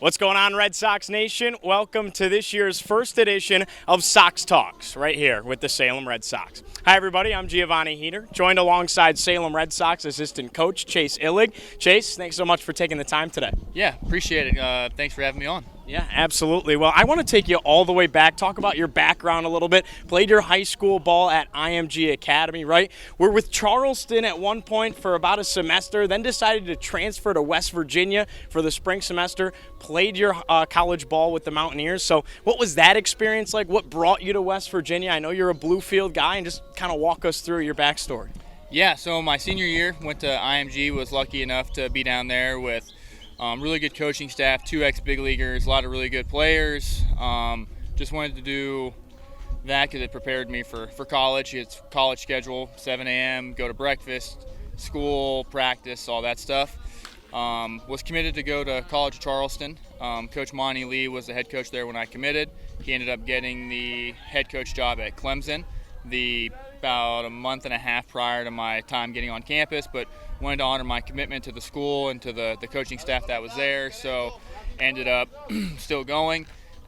What's going on, Red Sox Nation? Welcome to this year's first edition of Sox Talks, right here with the Salem Red Sox. Hi, everybody. I'm Giovanni Heater, joined alongside Salem Red Sox assistant coach Chase Illig. Chase, thanks so much for taking the time today. Yeah, appreciate it. Thanks for having me on. Yeah, absolutely. Well, I want to take you all the way back, talk about your background a little bit. Played your high school ball at IMG Academy, right? We're with Charleston at one point for about a semester, then decided to transfer to West Virginia for the spring semester. Played your college ball with the Mountaineers. So what was that experience like? What brought you to West Virginia? I know you're a Bluefield guy, and just kind of walk us through your backstory. Yeah, so my senior year, went to IMG, was lucky enough to be down there with really good coaching staff, 2 ex-big leaguers, a lot of really good players. Just wanted to do that because it prepared me for college. It's college schedule, 7 a.m., go to breakfast, school, practice, all that stuff. Was committed to go to College of Charleston. Coach Monty Lee was the head coach there when I committed. He ended up getting the head coach job at Clemson about a month and a half prior to my time getting on campus, but wanted to honor my commitment to the school and to the coaching staff that was there, so ended up still going.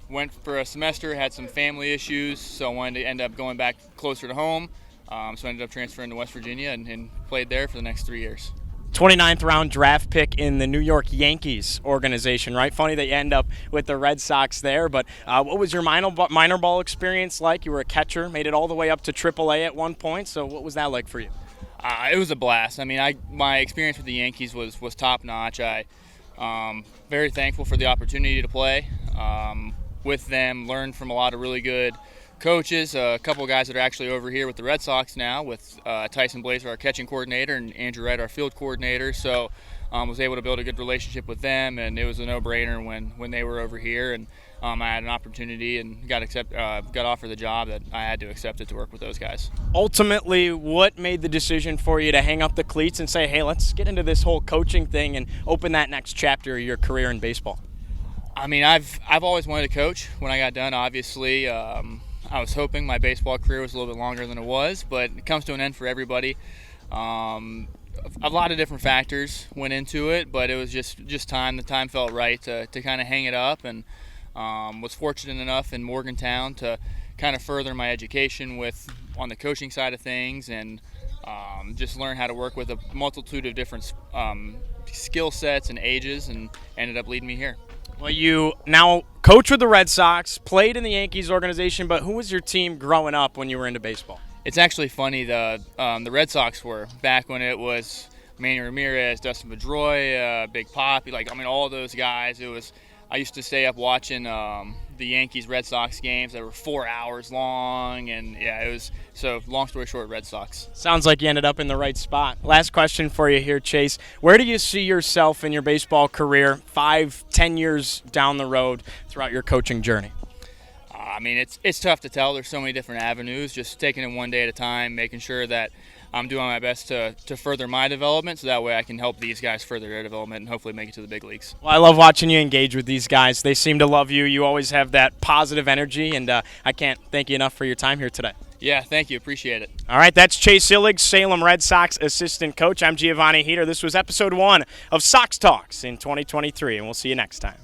Went for a semester, had some family issues, so wanted to end up going back closer to home, so ended up transferring to West Virginia and played there for the next 3 years. 29th round draft pick in the New York Yankees organization, right? Funny that you end up with the Red Sox there, but what was your minor ball experience like? You were a catcher, made it all the way up to AAA at one point, so what was that like for you? It was a blast. I mean, my experience with the Yankees was top notch. Very thankful for the opportunity to play with them, learned from a lot of really good coaches, a couple of guys that are actually over here with the Red Sox now, with Tyson Blazer, our catching coordinator, and Andrew Wright, our field coordinator. So was able to build a good relationship with them, and it was a no-brainer when they were over here. And I had an opportunity and got offered the job that I had to accept it to work with those guys. Ultimately, what made the decision for you to hang up the cleats and say, hey, let's get into this whole coaching thing and open that next chapter of your career in baseball? I mean, I've always wanted to coach. When I got done, obviously, I was hoping my baseball career was a little bit longer than it was, but it comes to an end for everybody. A lot of different factors went into it, but it was just time. The time felt right to kind of hang it up, and was fortunate enough in Morgantown to kind of further my education on the coaching side of things, and just learn how to work with a multitude of different skill sets and ages, and ended up leading me here. Well, you now coach with the Red Sox, played in the Yankees organization, but who was your team growing up when you were into baseball? It's actually funny, the Red Sox were back when it was Manny Ramirez, Dustin Pedroia, Big Poppy, all those guys. I used to stay up watching the Yankees Red Sox games that were 4 hours long, and yeah, it was, so long story short, Red Sox. Sounds like you ended up in the right spot. Last question for you here, Chase. Where do you see yourself in your baseball career 5-10 years down the road throughout your coaching journey? I mean, it's tough to tell. There's so many different avenues. Just taking it one day at a time, making sure that I'm doing my best to further my development, so that way I can help these guys further their development and hopefully make it to the big leagues. Well, I love watching you engage with these guys. They seem to love you. You always have that positive energy, and I can't thank you enough for your time here today. Yeah, thank you. Appreciate it. All right, that's Chase Illig, Salem Red Sox assistant coach. I'm Giovanni Heater. This was episode 1 of Sox Talks in 2023, and we'll see you next time.